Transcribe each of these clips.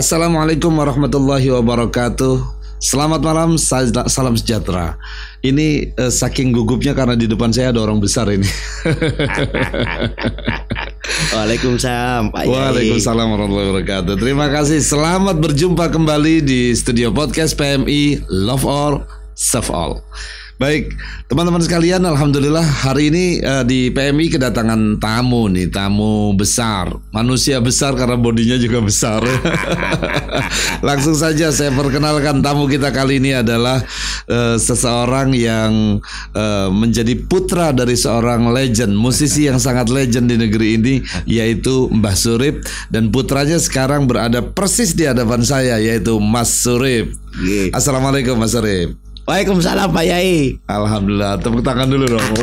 Assalamualaikum warahmatullahi wabarakatuh. Selamat malam, salam sejahtera. Ini saking gugupnya karena di depan saya ada orang besar ini. Waalaikumsalam Pak Yai. Waalaikumsalam warahmatullahi wabarakatuh. Terima kasih. Selamat berjumpa kembali di studio podcast PMI Love All, Serve All. Baik, teman-teman sekalian, alhamdulillah hari ini di PMI kedatangan tamu nih, tamu besar, manusia besar karena bodinya juga besar. Langsung saja saya perkenalkan tamu kita kali ini adalah seseorang yang menjadi putra dari seorang legend, musisi yang sangat legend di negeri ini, yaitu Mbah Surip, dan putranya sekarang berada persis di hadapan saya, yaitu Mas Surip. Assalamualaikum Mas Surip. Waalaikumsalam Pak Yai. Alhamdulillah, tepuk tangan dulu dong.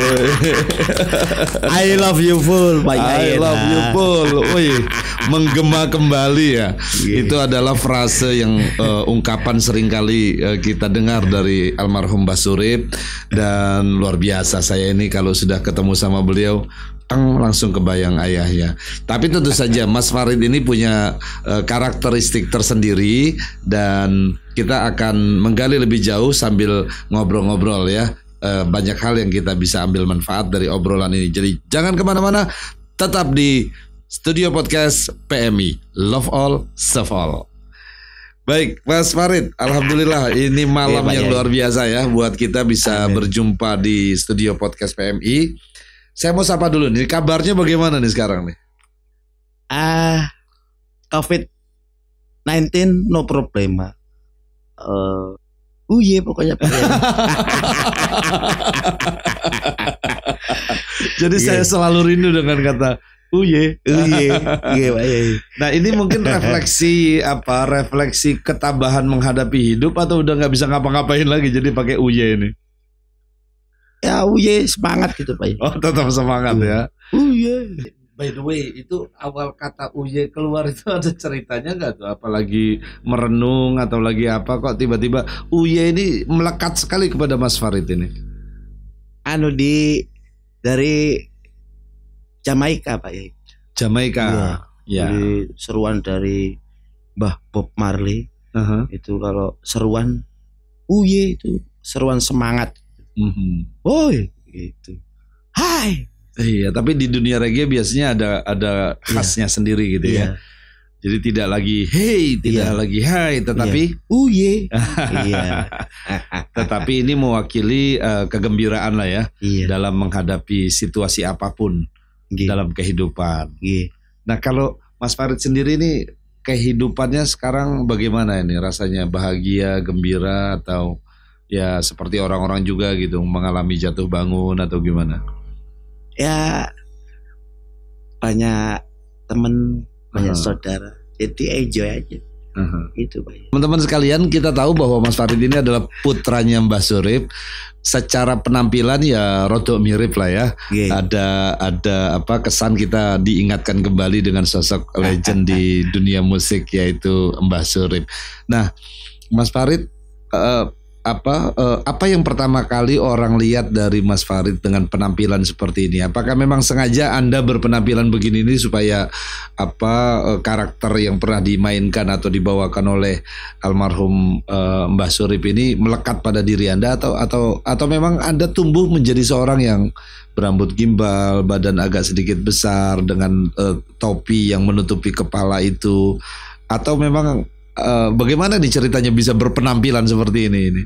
I love you full Pak Yai. I love you full. Wih, menggema kembali ya. Itu adalah frase yang ungkapan seringkali kita dengar dari almarhum Mbah Surip. Dan luar biasa, saya ini kalau sudah ketemu sama beliau langsung kebayang ayahnya. Tapi tentu saja Mas Farid ini punya karakteristik tersendiri, dan kita akan menggali lebih jauh sambil ngobrol-ngobrol ya. Banyak hal yang kita bisa ambil manfaat dari obrolan ini. Jadi jangan kemana-mana, tetap di studio podcast PMI Love All, Serve All. Baik Mas Farid, alhamdulillah ini malam yang luar biasa ya buat kita bisa berjumpa di studio podcast PMI. Saya mau sapa dulu nih, kabarnya bagaimana nih sekarang nih? COVID-19 no problema. Pokoknya. Jadi saya selalu rindu dengan kata Pak. Nah ini mungkin refleksi ketabahan menghadapi hidup, atau udah nggak bisa ngapa-ngapain lagi jadi pakai ini? Ya semangat gitu Pak. Oh tetap semangat ya. By the way, itu awal kata keluar itu ada ceritanya nggak tuh? Apalagi merenung atau lagi apa, kok tiba-tiba ini melekat sekali kepada Mas Farid ini? Dari Jamaika Pak Yai. Jamaika. Ya. Jadi seruan dari Mbah Bob Marley. Itu kalau seruan itu seruan semangat. Gitu. Hai. Iya, tapi di dunia reggae biasanya ada khasnya sendiri gitu ya. Jadi tidak lagi tidak lagi hai, tetapi tetapi ini mewakili kegembiraan lah ya dalam menghadapi situasi apapun dalam kehidupan. Nah, kalau Mas Farid sendiri ini kehidupannya sekarang bagaimana ini? Rasanya bahagia, gembira, atau ya seperti orang-orang juga gitu mengalami jatuh bangun atau gimana? Ya banyak teman, banyak saudara, jadi enjoy aja. Itu Pak. Teman-teman sekalian, kita tahu bahwa Mas Farid ini adalah putranya Mbah Surip. Secara penampilan ya rodok mirip lah ya. Ada kesan kita diingatkan kembali dengan sosok legend di dunia musik, yaitu Mbah Surip. Nah, Mas Farid, apa yang pertama kali orang lihat dari Mas Farid dengan penampilan seperti ini? Apakah memang sengaja Anda berpenampilan begini ini supaya karakter yang pernah dimainkan atau dibawakan oleh almarhum Mbah Surip ini melekat pada diri Anda, atau memang Anda tumbuh menjadi seorang yang berambut gimbal, badan agak sedikit besar dengan topi yang menutupi kepala itu, atau memang bagaimana nih ceritanya bisa berpenampilan seperti ini?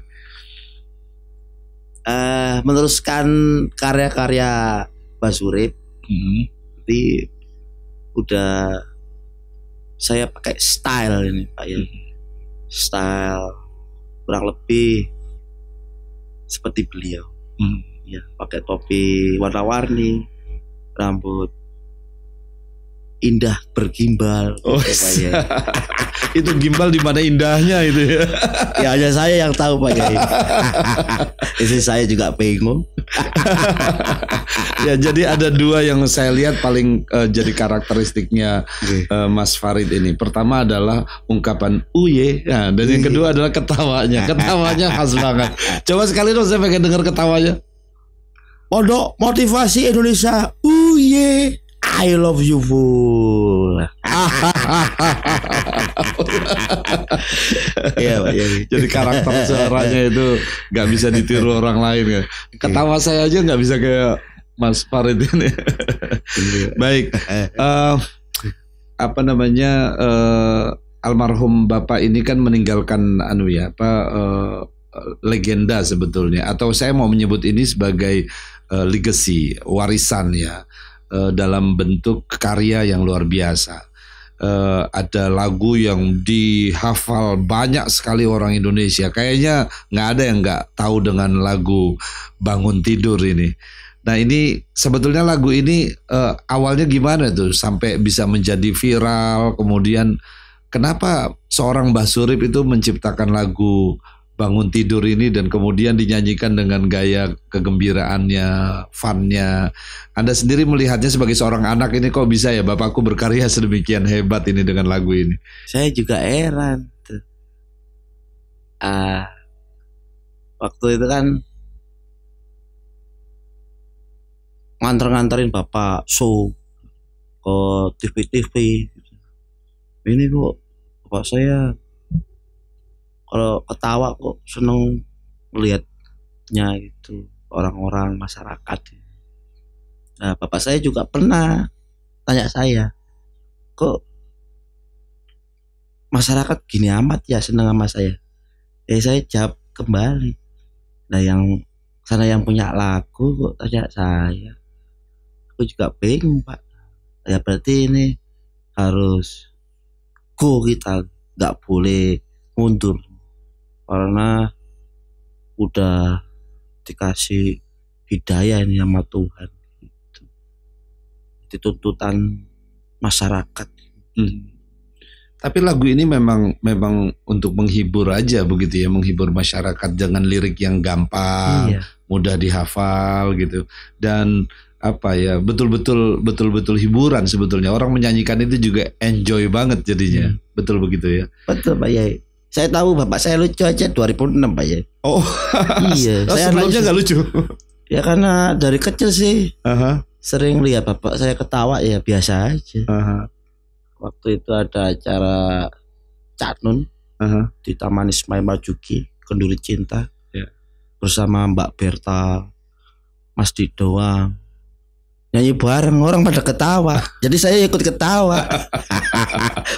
Meneruskan karya-karya Mbah Surip. Jadi udah saya pakai style ini Pak ya. Style kurang lebih seperti beliau. Ya, pakai topi warna-warni, rambut indah bergimbal. Itu gimbal di mana indahnya itu ya? Ya hanya saya yang tahu Pak Yai. Istri saya juga bingung. Ya, jadi ada dua yang saya lihat paling jadi karakteristiknya Mas Farid ini. Pertama adalah ungkapan dan yang kedua adalah ketawanya. Ketawanya khas banget. Coba sekali dong, saya pengen dengar ketawanya. Pondok Motivasi Indonesia. I love you full. Iya Pak Yai. Jadi karakter suaranya itu nggak bisa ditiru orang lain ya. Ketawa saya aja nggak bisa kayak Mas Farid ini. Baik, apa namanya, almarhum Bapak ini kan meninggalkan legenda sebetulnya, atau saya mau menyebut ini sebagai legacy, warisan ya, dalam bentuk karya yang luar biasa. Ada lagu yang dihafal banyak sekali orang Indonesia. Kayaknya nggak ada yang nggak tahu dengan lagu Bangun Tidur ini. Nah ini sebetulnya lagu ini awalnya gimana tuh sampai bisa menjadi viral, kemudian kenapa seorang Mbah Surip itu menciptakan lagu Bangun Tidur ini dan kemudian dinyanyikan dengan gaya kegembiraannya, funnya. Anda sendiri melihatnya sebagai seorang anak ini, kok bisa ya bapakku berkarya sedemikian hebat ini dengan lagu ini? Saya juga heran tuh. Waktu itu kan nganter-nganterin bapak show ke TV-TV. Ini kok bapak saya kalau ketawa kok seneng melihatnya itu orang-orang masyarakat. Nah bapak saya juga pernah tanya saya, kok masyarakat gini amat ya seneng sama saya. Saya jawab kembali, nah yang sana yang punya lagu kok tanya saya. Aku juga bingung Pak. Ya berarti ini harus go, kita nggak boleh mundur karena udah dikasih hidayah ini sama Tuhan. Itu tuntutan masyarakat. Tapi lagu ini memang untuk menghibur aja begitu ya, menghibur masyarakat dengan lirik yang gampang, mudah dihafal gitu. Dan apa ya, betul-betul hiburan sebetulnya. Orang menyanyikan itu juga enjoy banget jadinya. Betul begitu ya? Betul Pak Yai. Saya tahu bapak saya lucu aja 2006 Pak Yai. Oh iya. Saya sebelumnya nggak lucu. Ya karena dari kecil sih sering lihat bapak saya ketawa, ya biasa aja. Waktu itu ada acara Cak Nun di Taman Ismail Marzuki, Kenduri Cinta, bersama Mbak Berta, Mas Didoang, nyanyi bareng, orang pada ketawa. Jadi saya ikut ketawa.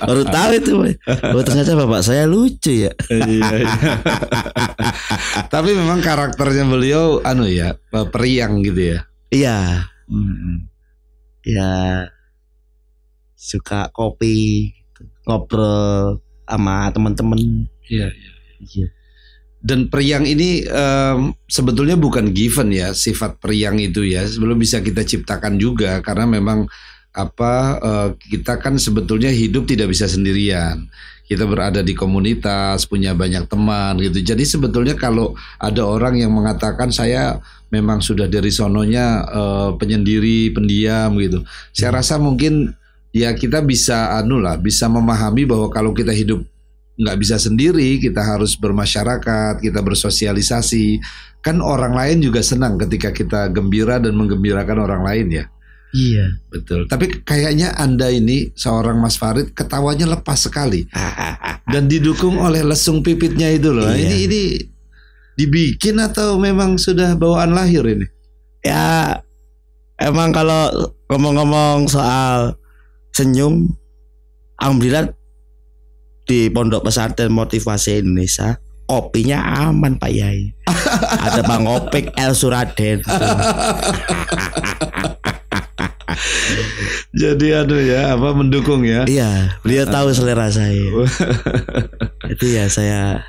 Baru tahu itu, ternyata bapak saya lucu ya. Iya. Tapi memang karakternya beliau periang gitu ya. Iya. Ya suka kopi, ngobrol sama teman-teman. Iya. Dan periang ini sebetulnya bukan given ya, sifat periang itu ya, sebelum bisa kita ciptakan juga, karena memang kita kan sebetulnya hidup tidak bisa sendirian. Kita berada di komunitas, punya banyak teman gitu. Jadi sebetulnya kalau ada orang yang mengatakan saya memang sudah dari sononya penyendiri, pendiam gitu, saya rasa mungkin ya kita bisa bisa memahami bahwa kalau kita hidup nggak bisa sendiri, kita harus bermasyarakat, kita bersosialisasi. Kan orang lain juga senang ketika kita gembira dan menggembirakan orang lain ya. Iya. Betul. Tapi kayaknya Anda ini seorang Mas Farid ketawanya lepas sekali. Dan didukung oleh lesung pipitnya itu loh. Iya. Ini dibikin atau memang sudah bawaan lahir ini? Ya emang kalau ngomong-ngomong soal senyum, alhamdulillah di Pondok Pesantren Motivasi Indonesia kopinya aman Pak Yai. Ada Bang Opik El Suraden. Jadi mendukung ya. Iya, beliau tahu selera saya. Itu ya saya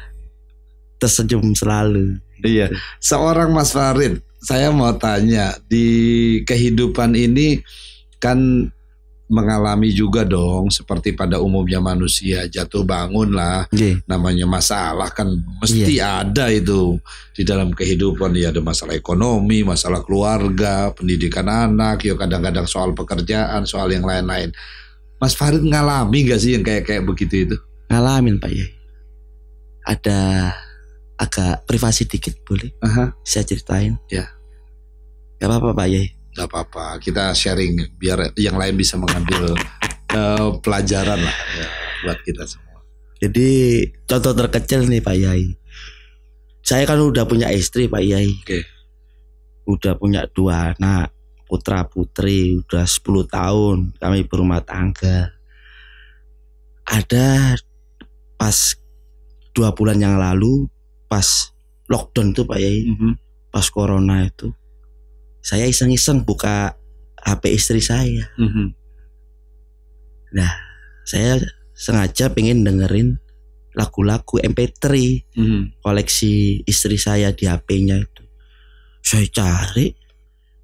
tersenyum selalu. Iya. Seorang Mas Farid, saya mau tanya, di kehidupan ini kan mengalami juga dong seperti pada umumnya manusia, jatuh bangun lah, namanya masalah kan mesti ada itu di dalam kehidupan. Ya ada masalah ekonomi, masalah keluarga, pendidikan anak, ya kadang-kadang soal pekerjaan, soal yang lain-lain. Mas Farid ngalami gak sih yang kayak begitu itu? Ngalamin Pak Yai. Ada agak privasi dikit boleh? Saya ceritain. Ya. Gak apa-apa Pak Yai. Gak apa-apa, kita sharing biar yang lain bisa mengambil pelajaran lah ya, buat kita semua. Jadi contoh terkecil nih Pak Yai. Saya kan udah punya istri Pak Yai. Oke. Udah punya 2 anak, putra putri, udah 10 tahun kami berumah tangga. Ada pas 2 bulan yang lalu, pas lockdown itu Pak Yai, pas corona itu, saya iseng-iseng buka HP istri saya. Nah, saya sengaja pengen dengerin lagu-lagu MP3 koleksi istri saya di HP-nya itu. Saya cari,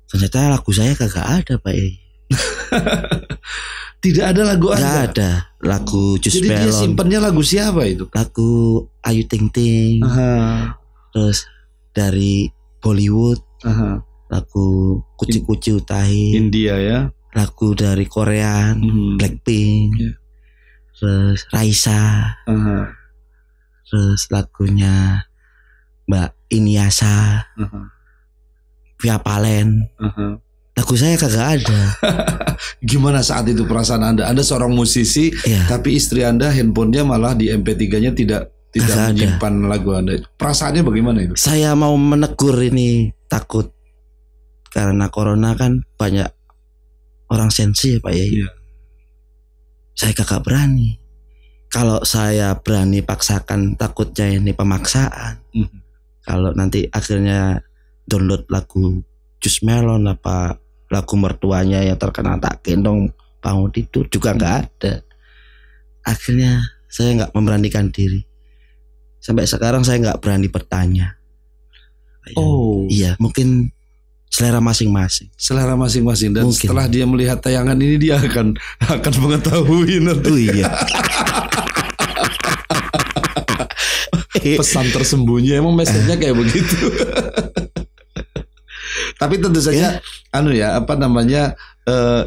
ternyata lagu saya kagak ada Pak Yai. Tidak ada lagu Anda? Gak ada lagu Jus Jadi Melon. dia simpennya lagu siapa itu? Lagu Ayu Ting Ting. Terus dari Bollywood, lagu Kuci-Kuci Utahi, India ya, lagu dari Korea, Blackpink, terus Raisa, terus lagunya Mbak Iniasa, Via Valen. Lagu saya kagak ada. Gimana saat itu perasaan Anda? Anda seorang musisi, tapi istri Anda handphonenya malah di MP3-nya tidak menyimpan lagu Anda. Perasaannya bagaimana itu? Saya mau menegur ini, takut karena corona kan banyak orang sensi Pak Yai. Saya kagak berani. Kalau saya berani paksakan, takutnya ini pemaksaan. Kalau nanti akhirnya download lagu Jus Melon apa lagu mertuanya yang terkenal tak gendong bangun tidur juga nggak ada. Akhirnya saya nggak memberanikan diri. Sampai sekarang saya nggak berani bertanya. Oh iya, mungkin selera masing-masing. Selera masing-masing dan mungkin. Setelah dia melihat tayangan ini dia akan mengetahui nanti. Oh iya. Pesan tersembunyi emang message-nya kayak begitu. Tapi tentu saja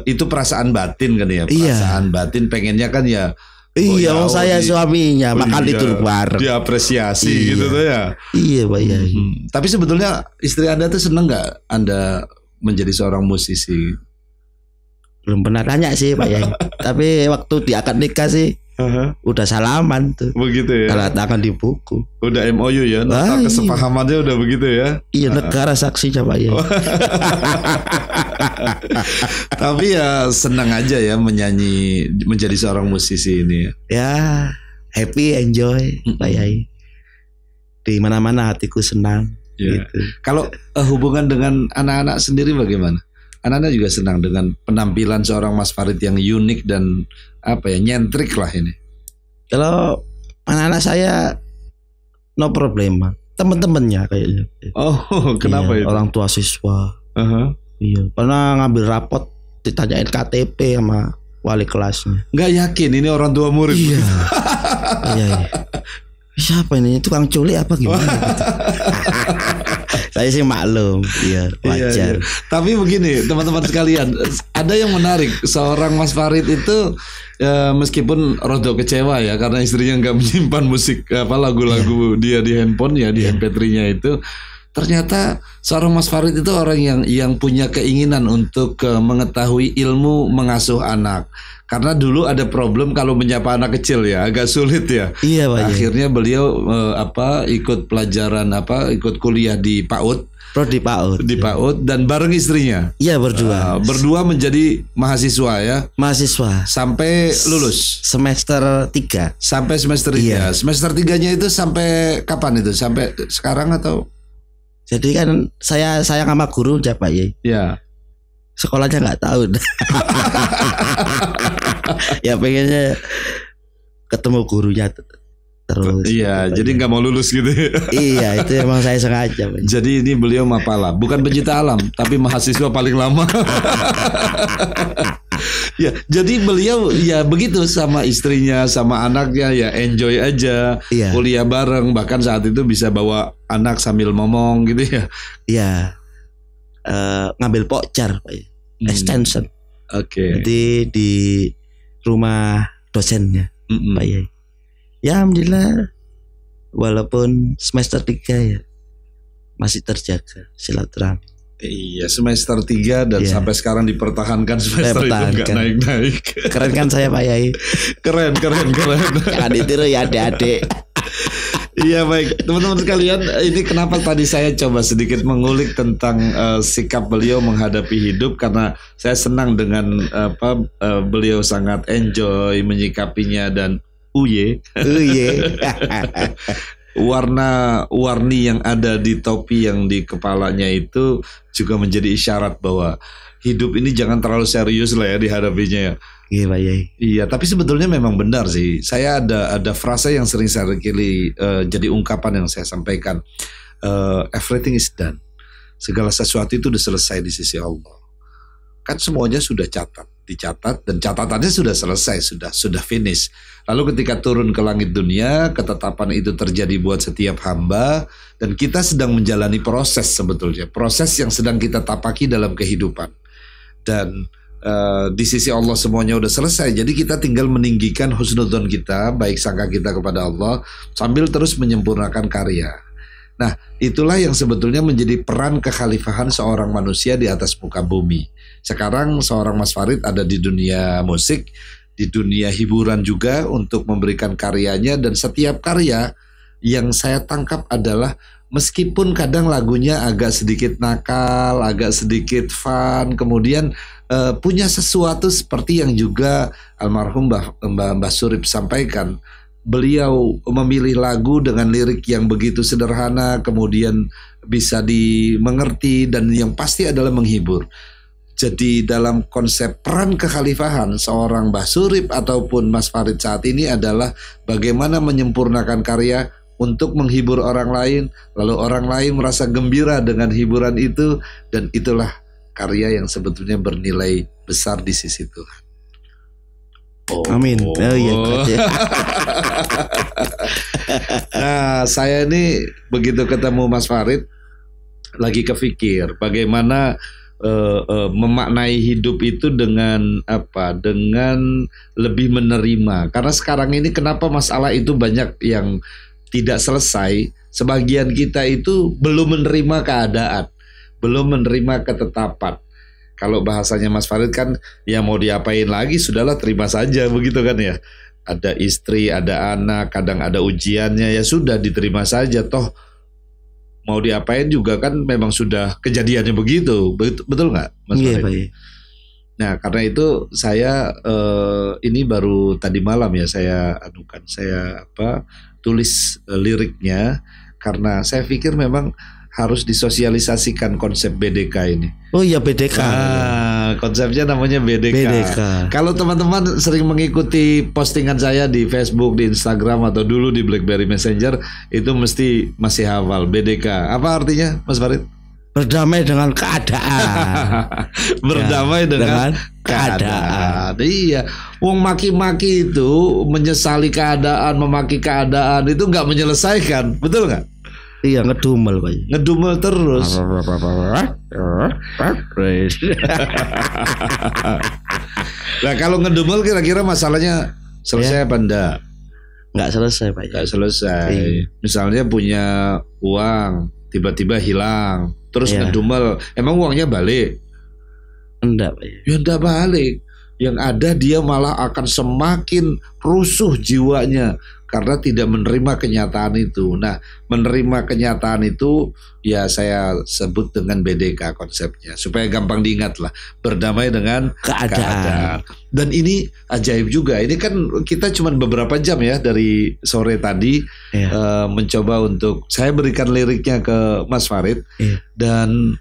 itu perasaan batin kan ya. Perasaan batin pengennya kan ya. Iya, saya suaminya makan tidur bareng. Diapresiasi gitu tuh ya. Iya, Pak Yai. Tapi sebetulnya istri Anda tuh seneng nggak Anda menjadi seorang musisi? Belum pernah tanya sih Pak Yai. Tapi waktu di akad nikah sih udah salaman tuh. Begitu ya. Tanda tangan di buku. Udah MOU ya. Nota kesepahamannya udah begitu ya. Iya, negara saksinya Pak Yai. Tapi ya senang aja ya menyanyi, menjadi seorang musisi ini. Ya happy, enjoy Pak Yai. Di mana-mana hatiku senang. Ya. Gitu. Kalau hubungan dengan anak-anak sendiri bagaimana? Anak-anak juga senang dengan penampilan seorang Mas Farid yang unik dan nyentrik lah ini. Kalau anak-anak saya no problem, teman-temannya kayaknya. Oh, kenapa itu? Orang tua siswa. Iya, pernah ngambil rapot ditanyain KTP sama wali kelasnya. Nggak yakin ini orang tua murid. Iya. Iya. Siapa ini, tukang culik apa gimana gitu. Saya sih maklum, iya wajar. Iya. Tapi begini teman-teman sekalian, ada yang menarik, seorang Mas Farid itu meskipun rodo kecewa ya karena istrinya nggak menyimpan musik lagu-lagu dia di handphone ya, di MP3-nya itu. Ternyata seorang Mas Farid itu orang yang punya keinginan untuk mengetahui ilmu mengasuh anak. Karena dulu ada problem kalau menyapa anak kecil ya, agak sulit ya. Iya, Pak. Akhirnya beliau ikut pelajaran ikut kuliah di PAUD. Prodi PAUD. Di PAUD dan bareng istrinya. Iya, berdua. Berdua menjadi mahasiswa ya. Mahasiswa sampai lulus semester 3. Sampai semester 3. Iya. Semester 3-nya itu sampai kapan itu? Sampai sekarang atau? Jadi kan saya sama guru aja Pak Yai. Ya. Sekolahnya nggak tahu. Ya pengennya ketemu gurunya terus. Iya, gitu, jadi nggak mau lulus gitu. Iya, itu emang saya sengaja. Pak. Jadi ini beliau mapala, bukan pencinta alam, tapi mahasiswa paling lama. Ya, jadi beliau ya begitu sama istrinya, sama anaknya ya enjoy aja, kuliah bareng, bahkan saat itu bisa bawa anak sambil ngomong gitu ya. Iya, ngambil pokjar Pak, extension. Oke. Jadi di rumah dosennya Pak Yai. Ya alhamdulillah, walaupun semester 3 ya masih terjaga silaturahmi. Iya, semester 3 dan sampai sekarang dipertahankan semester itu nggak naik-naik. Keren kan saya Pak Yai? Keren. Jangan ditiru ya adik-adik. Iya baik teman-teman sekalian, ini kenapa tadi saya coba sedikit mengulik tentang sikap beliau menghadapi hidup, karena saya senang dengan beliau sangat enjoy menyikapinya dan warna-warni yang ada di topi yang di kepalanya itu juga menjadi isyarat bahwa hidup ini jangan terlalu serius lah ya dihadapinya ya. Iya Pak Yai. Iya, tapi sebetulnya memang benar sih. Saya ada frase yang sering saya jadi ungkapan yang saya sampaikan. Everything is done. Segala sesuatu itu sudah selesai di sisi Allah. Kan semuanya sudah dicatat dan catatannya sudah selesai, sudah finish. Lalu ketika turun ke langit dunia, ketetapan itu terjadi buat setiap hamba dan kita sedang menjalani proses sebetulnya. Proses yang sedang kita tapaki dalam kehidupan. Dan di sisi Allah semuanya udah selesai. Jadi kita tinggal meninggikan husnudzon kita, baik sangka kita kepada Allah, sambil terus menyempurnakan karya. Nah, itulah yang sebetulnya menjadi peran kekhalifahan seorang manusia di atas muka bumi. Sekarang seorang Mas Farid ada di dunia musik, di dunia hiburan juga untuk memberikan karyanya, dan setiap karya yang saya tangkap adalah meskipun kadang lagunya agak sedikit nakal, agak sedikit fun, kemudian punya sesuatu seperti yang juga almarhum Mbah Surip sampaikan. Beliau memilih lagu dengan lirik yang begitu sederhana, kemudian bisa dimengerti, dan yang pasti adalah menghibur. Jadi dalam konsep peran kekhalifahan seorang Mbah Surip ataupun Mas Farid saat ini adalah bagaimana menyempurnakan karya untuk menghibur orang lain, lalu orang lain merasa gembira dengan hiburan itu, dan itulah karya yang sebetulnya bernilai besar di sisi Tuhan. Amin. Oh iya. Nah, saya ini begitu ketemu Mas Farid lagi kepikir bagaimana memaknai hidup itu dengan apa? Dengan lebih menerima. Karena sekarang ini kenapa masalah itu banyak yang tidak selesai? Sebagian kita itu belum menerima keadaan, belum menerima ketetapan. Kalau bahasanya Mas Farid kan, ya mau diapain lagi, sudahlah terima saja, begitu kan ya. Ada istri, ada anak, kadang ada ujiannya, ya sudah diterima saja. Toh mau diapain juga kan memang sudah kejadiannya begitu. Betul nggak Mas Farid? Iya, Nah karena itu saya ini baru tadi malam ya saya tulis liriknya, karena saya pikir memang harus disosialisasikan konsep BDK ini. Oh iya BDK. Konsepnya namanya BDK. Kalau teman-teman sering mengikuti postingan saya di Facebook, di Instagram, atau dulu di BlackBerry Messenger, itu mesti masih hafal BDK. Apa artinya, Mas Farid? Berdamai dengan keadaan. Berdamai dengan keadaan. Iya. Wong maki-maki itu menyesali keadaan, memaki keadaan itu nggak menyelesaikan, betul nggak? Iya, ngedumel Pak. Ngedumel terus. Nah kalau ngedumel kira-kira masalahnya selesai apa enggak? Enggak selesai Pak. Enggak selesai. Misalnya punya uang tiba-tiba hilang, terus ngedumel, emang uangnya balik? Enggak Pak. Ya enggak balik. Yang ada dia malah akan semakin rusuh jiwanya karena tidak menerima kenyataan itu. Nah, menerima kenyataan itu ya saya sebut dengan BDK konsepnya, supaya gampang diingat lah. Berdamai dengan keadaan. Dan ini ajaib juga. Ini kan kita cuma beberapa jam ya dari sore tadi mencoba untuk saya berikan liriknya ke Mas Farid dan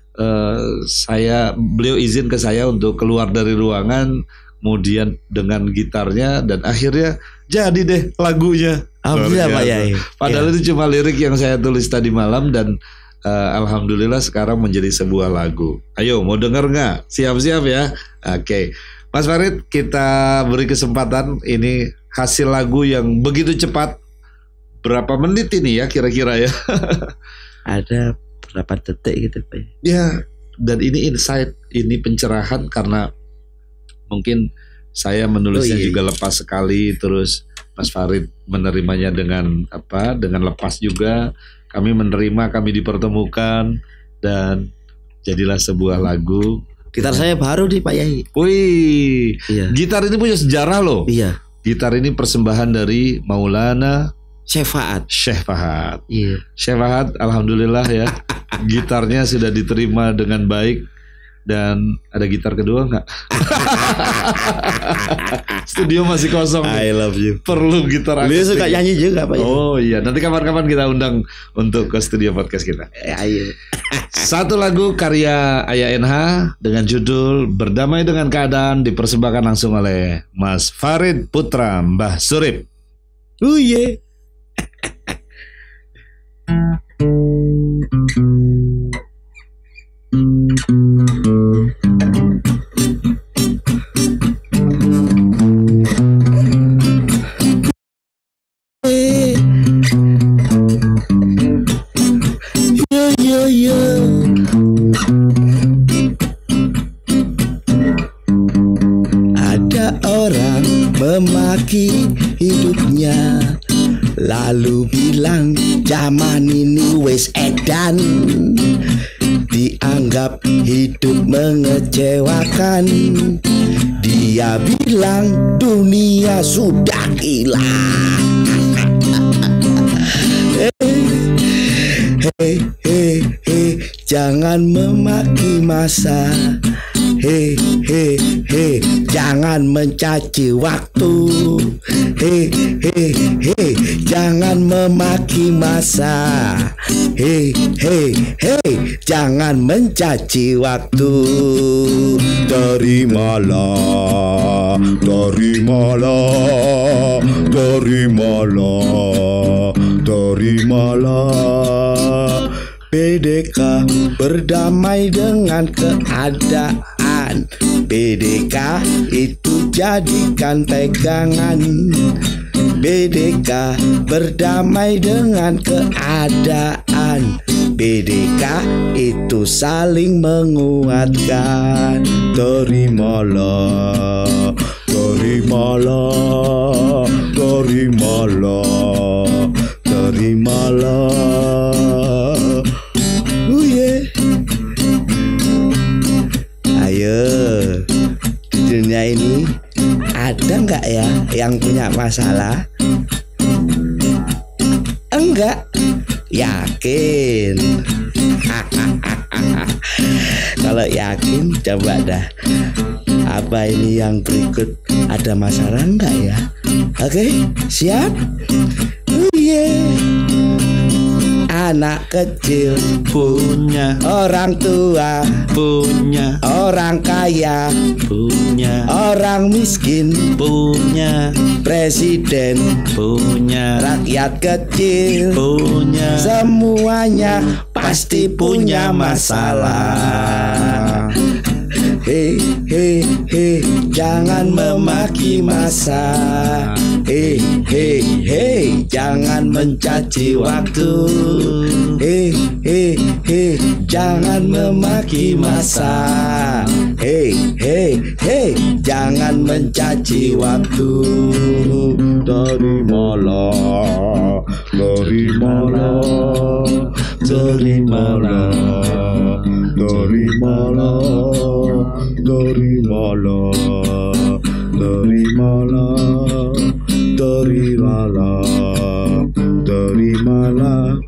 beliau izin ke saya untuk keluar dari ruangan, kemudian dengan gitarnya, dan akhirnya jadi deh lagunya. Alhamdulillah Pak Yai. Padahal itu cuma lirik yang saya tulis tadi malam, dan alhamdulillah sekarang menjadi sebuah lagu. Ayo mau denger nggak? Siap-siap ya. Oke. Mas Farid, kita beri kesempatan. Ini hasil lagu yang begitu cepat. Berapa menit ini ya kira-kira ya? Ada berapa detik gitu Pak? Ya, dan ini insight, ini pencerahan, karena mungkin saya menulisnya juga lepas sekali, terus Mas Farid menerimanya dengan lepas juga. Kami menerima, kami dipertemukan, dan jadilah sebuah lagu. Gitar saya baru di Pak Yai. Wih, iya. Gitar ini punya sejarah loh. Iya. Gitar ini persembahan dari Maulana Syekh Fahad. Syekh Fahad. Iya. Syekh Fahad, alhamdulillah ya, gitarnya sudah diterima dengan baik. Dan ada gitar kedua nggak? Studio masih kosong. I love you. Perlu gitar akustik. Beliau suka nyanyi juga Pak. Oh iya, nanti kapan-kapan kita undang untuk ke studio podcast kita. Ayo. Satu lagu karya Ayah NH dengan judul Berdamai Dengan Keadaan dipersembahkan langsung oleh Mas Farid Putra Mbah Surip. Oh yeah. Ada orang memaki hidupnya, lalu bilang zaman ini wes edan, dianggap hidup mengecewakan. Dia bilang dunia sudah gila. Hei, jangan memaki masa. Hei, jangan mencaci waktu. Hei, jangan memaki masa. Hei, jangan mencaci waktu. Terimalah, terimalah, terimalah, terimalah. PDK berdamai dengan keadaan. PDK itu jadikan pegangan. PDK berdamai dengan keadaan. PDK itu saling menguatkan. Terimalah, terimalah, terimalah, terimalah. Ayo, di dunia ini ada nggak ya yang punya masalah? Enggak. Yakin? Kalau yakin coba dah. Apa ini yang berikut ada masalah enggak ya? Oke, siap? Anak kecil Punya, orang tua punya, orang kaya punya, orang miskin punya, presiden punya, rakyat kecil punya, semuanya pasti punya masalah. Hei, jangan memaki masa. Hei, jangan mencaci waktu. Hei, jangan memaki masa. Hei, jangan mencaci waktu. Terimalah, terimalah, terimalah, terimalah, terimalah, terimalah, terimalah, terimalah.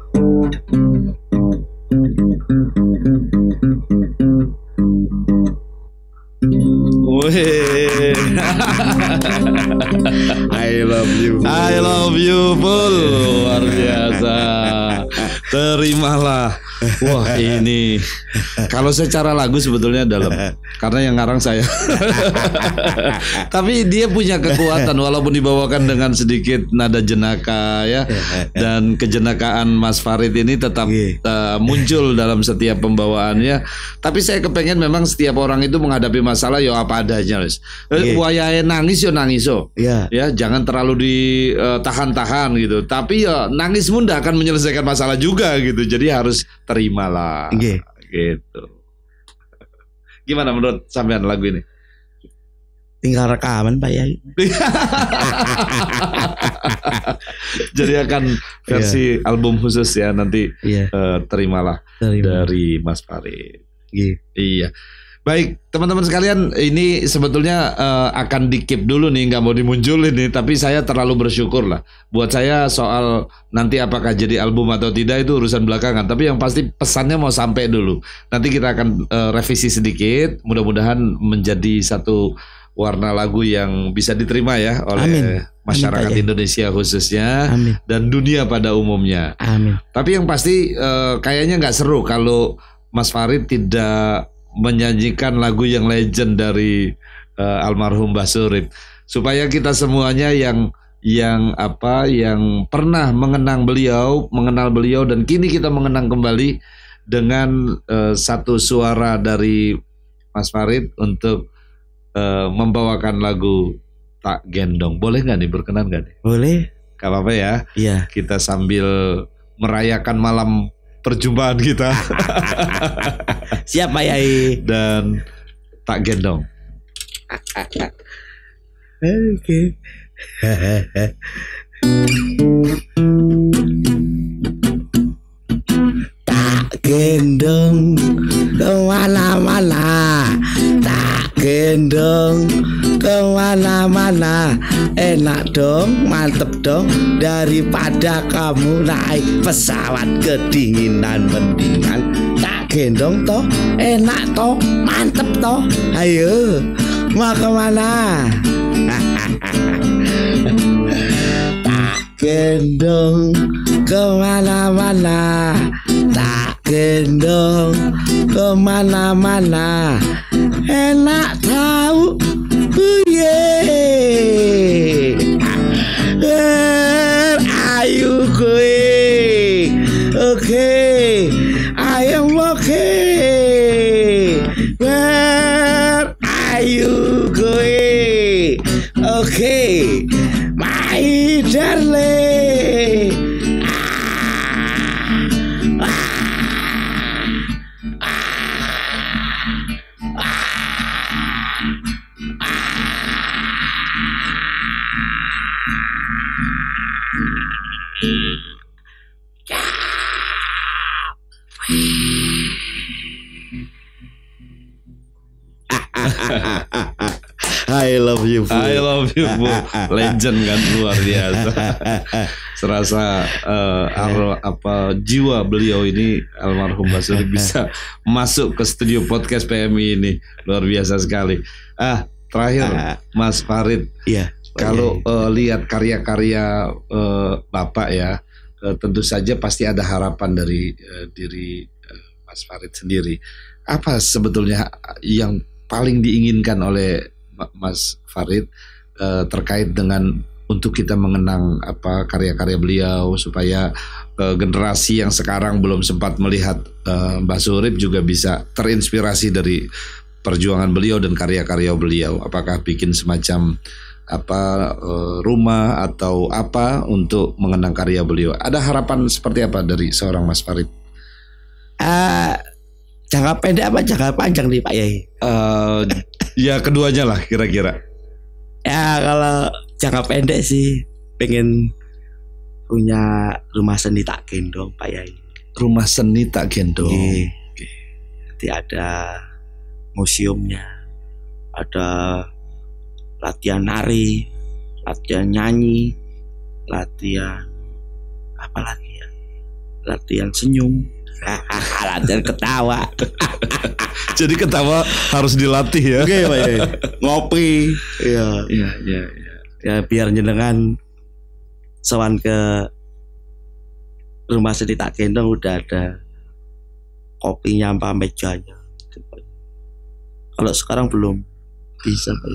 I love you. I love you, Pul. Luar biasa. Terimalah. Wah, ini kalau secara lagu sebetulnya dalam, karena yang ngarang saya. Tapi dia punya kekuatan walaupun dibawakan dengan sedikit nada jenaka ya. Dan kejenakaan Mas Farid ini tetap muncul dalam setiap pembawaannya. Tapi saya kepengen memang setiap orang itu menghadapi masalah ya apa adanya, Mas. Wayahe nangis yo nangis yo. Ya, jangan terlalu ditahan-tahan gitu. Tapi ya nangismu ndak akan menyelesaikan masalah juga gitu. Jadi harus terimalah. Gitu. Gimana menurut sampean lagu ini? Tinggal rekaman Pak Yai. Jadi akan versi album khusus ya nanti. Terimalah dari Mas Farid. Iya. Baik, teman-teman sekalian, ini sebetulnya akan di-keep dulu nih, nggak mau dimunculin nih, tapi saya terlalu bersyukur lah. Buat saya soal nanti apakah jadi album atau tidak itu urusan belakangan, tapi yang pasti pesannya mau sampai dulu. Nanti kita akan revisi sedikit, mudah-mudahan menjadi satu warna lagu yang bisa diterima ya oleh masyarakat Indonesia khususnya. Dan dunia pada umumnya. Tapi yang pasti kayaknya nggak seru kalau Mas Farid tidak menyanyikan lagu yang legend dari almarhum Mbah Surip, supaya kita semuanya yang pernah mengenal beliau dan kini kita mengenang kembali dengan satu suara dari Mas Farid untuk membawakan lagu Tak Gendong. Boleh nggak nih, berkenan nggak nih? Boleh. Gak apa-apa ya. Iya. Kita sambil merayakan malam perjumpaan kita. Siap Pak Yai. Dan Tak Gendong. Oke. Tak gendong kemana-mana, tak gendong kemana-mana. Enak dong, mantep dong, daripada kamu naik pesawat kedinginan. Mendingan tak gendong toh, enak toh, mantep toh. Ayo, mau kemana? Tak gendong kemana-mana, tak gendong kemana-mana. Enak tahu, ayo gue, okay, I am okay. Where are you going? Okay, my darling. I love you, Bu. I love you, Bu. Legend kan, luar biasa. Serasa jiwa beliau ini almarhum Mbah Surip bisa masuk ke studio podcast PMI ini, luar biasa sekali. Terakhir Mas Farid, kalau lihat karya-karya Bapak ya, tentu saja pasti ada harapan dari diri Mas Farid sendiri. Apa sebetulnya yang paling diinginkan oleh Mas Farid terkait dengan untuk kita mengenang karya-karya beliau, supaya generasi yang sekarang belum sempat melihat Mbah Surip juga bisa terinspirasi dari perjuangan beliau dan karya-karya beliau? Apakah bikin semacam rumah atau apa untuk mengenang karya beliau? Ada harapan seperti apa dari seorang Mas Farid? Jangka pendek apa jangka panjang nih Pak Yai? Ya keduanya lah kira-kira. Ya kalau jangka pendek sih pengen punya rumah seni Tak Gendong Pak Yai. Rumah seni Tak Gendong. Nanti ada museumnya, ada latihan nari, latihan nyanyi, latihan apa lagi ya? Latihan senyum, latihan ketawa. Jadi ketawa harus dilatih ya. Oke, Pak ya. Ngopi. Iya. Ya biar jenengan sowan ke rumah seni Tak Gendong udah ada kopinya sama mejanya. Kalau sekarang belum bisa, Pak.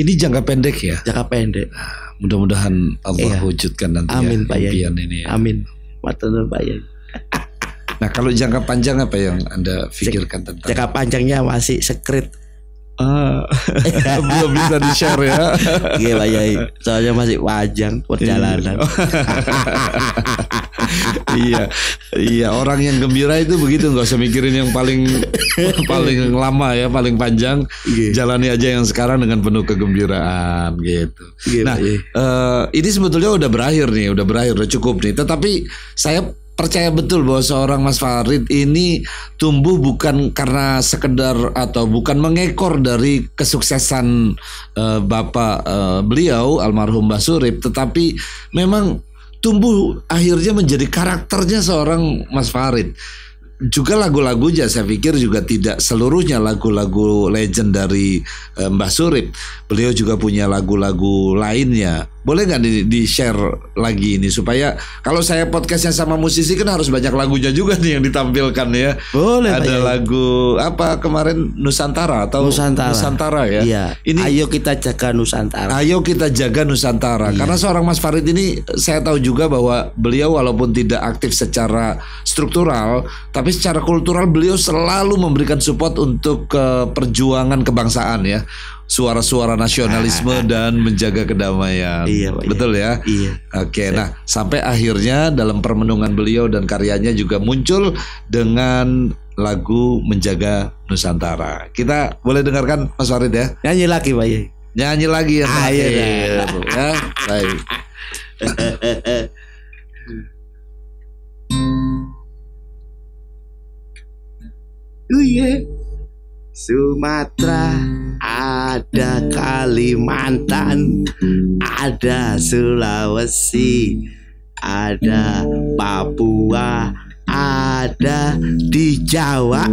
Ini jangka pendek ya? Jangka pendek. Mudah-mudahan Allah wujudkan nanti. Amin, Pak ya. Ini ya. Amin. Matur Pak ya. Nah, kalau jangka panjang apa yang Anda pikirkan tentang? Jangka panjangnya masih secret. Belum bisa di-share ya. Iya Pak Yai, soalnya masih panjang perjalanan. Iya, orang yang gembira itu begitu, nggak usah mikirin yang paling lama ya, paling panjang. Jalani aja yang sekarang dengan penuh kegembiraan gitu. Nah, ini sebetulnya udah berakhir, udah cukup nih. Tetapi saya percaya betul bahwa seorang Mas Farid ini tumbuh bukan karena sekedar atau bukan mengekor dari kesuksesan bapak beliau almarhum Mbah Surip, tetapi memang tumbuh akhirnya menjadi karakternya seorang Mas Farid. Juga lagu-lagunya saya pikir juga tidak seluruhnya lagu-lagu legend dari Mbah Surip. Beliau juga punya lagu-lagu lainnya. Boleh nggak di-share lagi ini supaya kalau saya podcastnya sama musisi kan harus banyak lagunya juga nih yang ditampilkan ya. Boleh. Ada lagu apa kemarin Nusantara atau Nusantara ya. Iya. Ini Ayo Kita Jaga Nusantara. Ayo Kita Jaga Nusantara. Iya. Karena seorang Mas Farid ini saya tahu juga bahwa beliau walaupun tidak aktif secara struktural, tapi secara kultural beliau selalu memberikan support untuk perjuangan kebangsaan ya. Suara-suara nasionalisme dan menjaga kedamaian. Iya, Pak, betul ya? Iya. Oke, nah sampai akhirnya dalam permenungan beliau dan karyanya juga muncul dengan lagu Menjaga Nusantara. Kita boleh dengarkan Mas Farid ya? Nyanyi lagi Pak Yai. Nyanyi lagi ya. Ayo ya. Baik. Sumatera, ada Kalimantan, ada Sulawesi, ada Papua, ada di Jawa,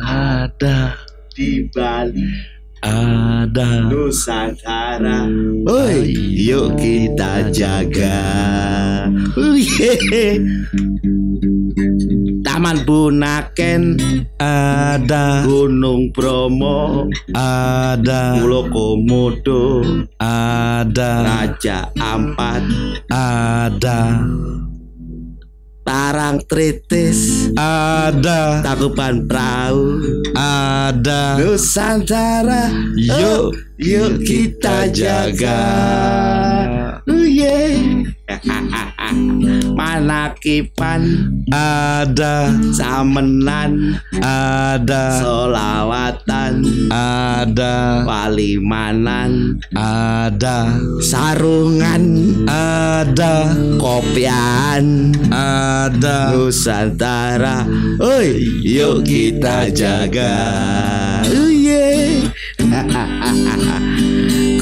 ada di Bali, ada Nusantara. Oi, yuk kita jaga. Taman Bunaken ada, Gunung Bromo ada, Pulau Komodo ada, Raja Ampat ada, Parangtritis ada, Tangkuban Perahu ada, Nusantara. Yuk kita jaga. Manakipan ada, Samenan ada, Solawatan ada, Palimanan ada, Sarungan ada, Kopian ada, Nusantara. Oi, yuk kita jaga.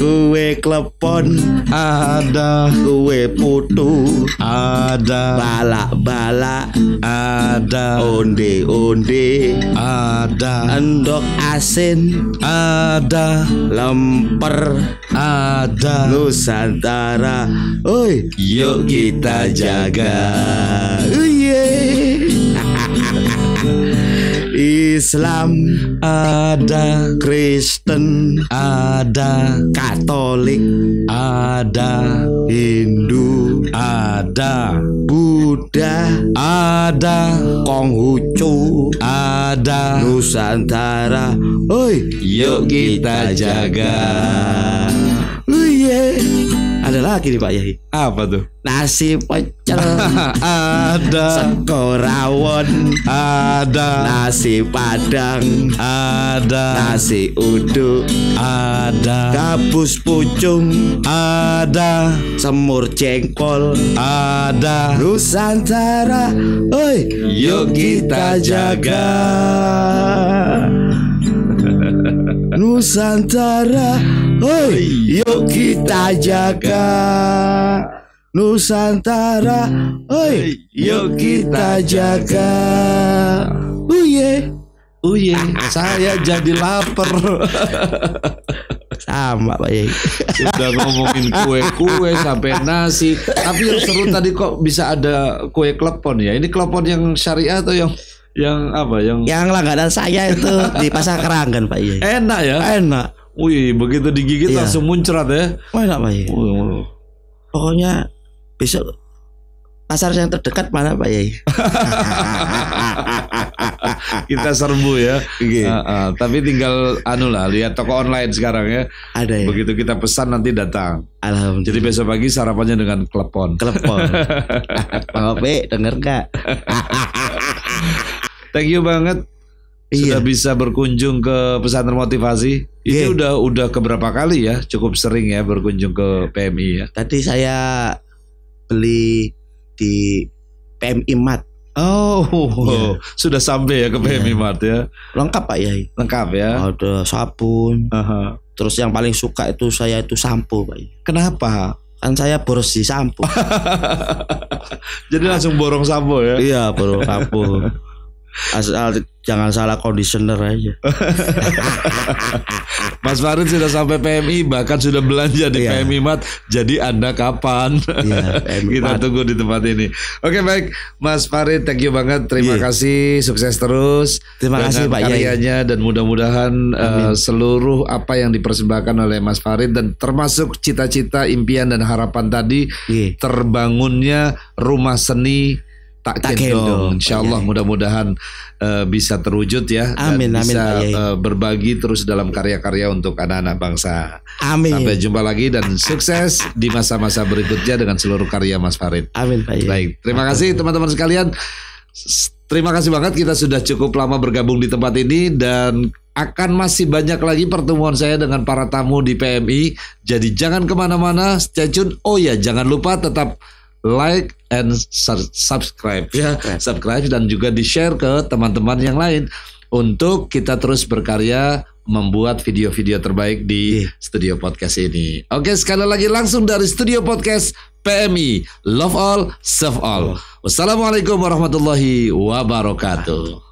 Kue klepon ada, kue putu ada, balak-balak ada, onde-onde ada, endok asin ada, lemper ada, Nusantara. Oi, yuk kita jaga. Islam ada, Kristen ada, Katolik ada, Hindu ada, Buddha ada, Konghucu ada, Nusantara. Oi, yuk kita jaga. Ada lagi nih Pak Yai. Apa tuh? Nasi pecel ada, sego rawon ada, nasi padang ada, nasi uduk ada, gabus pucung ada, semur jengkol ada, Nusantara. Oi, yuk kita jaga. Nusantara. Oi, yuk kita jaga. Nusantara. Oi, yuk kita jaga. Uye, saya jadi lapar. Sama Pak Yai. Sudah ngomongin kue-kue sampai nasi. Tapi yang seru tadi kok bisa ada kue klepon ya. Ini klepon yang syariah atau yang apa? Yang langganan saya itu di Pasar Keranggan Pak Yai. Enak ya? Enak. Wih, begitu digigit langsung muncrat ya. Enak Pak Yai. Pokoknya besok pasar yang terdekat mana Pak Yai? Kita serbu ya. Tapi tinggal lihat toko online sekarang ya. Ada ya. Begitu kita pesan nanti datang. Alhamdulillah. Jadi besok pagi sarapannya dengan klepon. Bang Ope denger nggak? Thank you banget. Sudah bisa berkunjung ke pesantren motivasi. Ini udah keberapa kali ya? Cukup sering ya berkunjung ke PMI ya. Tadi saya beli di PMI Mart. Oh, sudah sampai ya ke PMI Mart ya. Lengkap Pak Yai. Lengkap ya. Ada sabun. Terus yang paling suka itu saya itu sampo Pak Yai. Kenapa? Kan saya boros di sampo. Jadi langsung borong sampo ya. Iya, borong sampo. Asal jangan salah conditioner aja. Mas Farid sudah sampai PMI, bahkan sudah belanja di PMI Mart. Jadi Anda kapan? Kita tunggu di tempat ini. Oke, baik Mas Farid, thank you banget. Terima kasih, sukses terus. Terima kasih Pak karyanya dan mudah-mudahan seluruh apa yang dipersembahkan oleh Mas Farid dan termasuk cita-cita, impian dan harapan tadi terbangunnya rumah seni Tak Gendong. Insyaallah mudah-mudahan bisa terwujud ya. Amin, dan bisa amin, berbagi terus dalam karya-karya untuk anak-anak bangsa. Amin. Sampai jumpa lagi dan sukses di masa-masa berikutnya dengan seluruh karya Mas Farid. Amin Pak. Baik, terima kasih teman-teman sekalian. Terima kasih banget, kita sudah cukup lama bergabung di tempat ini dan akan masih banyak lagi pertemuan saya dengan para tamu di PMI. Jadi jangan kemana-mana, stay tune. Oh ya, jangan lupa tetap like and subscribe ya, subscribe dan juga di share ke teman-teman yang lain untuk kita terus berkarya membuat video-video terbaik di studio podcast ini. Oke, sekali lagi langsung dari studio podcast PMI, love all, serve all. Wassalamualaikum warahmatullahi wabarakatuh.